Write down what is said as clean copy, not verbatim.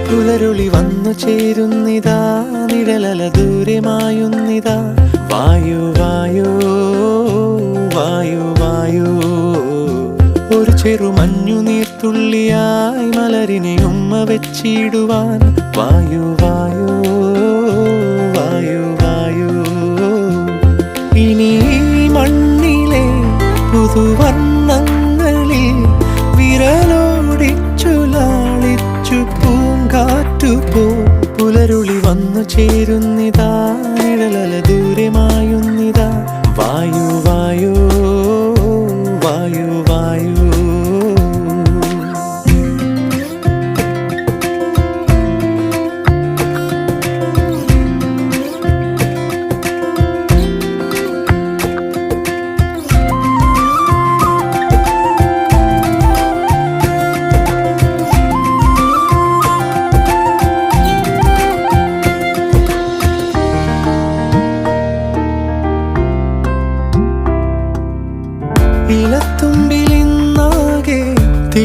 പുലരുളി വന്നു ചേരുന്നിതാ, നിഴലല ദൂരെ മായുന്നിതാ. വായു വായു വായു വായു, ഒരു ചെറു മഞ്ഞു നീർത്തുള്ളിയായി മലരിനെ ഉമ്മ വെച്ചിടുവാൻ. വായു വായു വായു വായു, ഇനി മണ്ണിലെ പുതുവർണ്ണങ്ങളിൽ വിരലോടിച്ചു ലാളിച്ചു പൂങ്കാറ്റുപോ. പുലരുളി വന്നു ചേരുന്നിതാ, നിഴലല ദൂരെ മായുന്നിതാ. വായു വായു വായു വായു. ഇലത്തുമ്പിൽ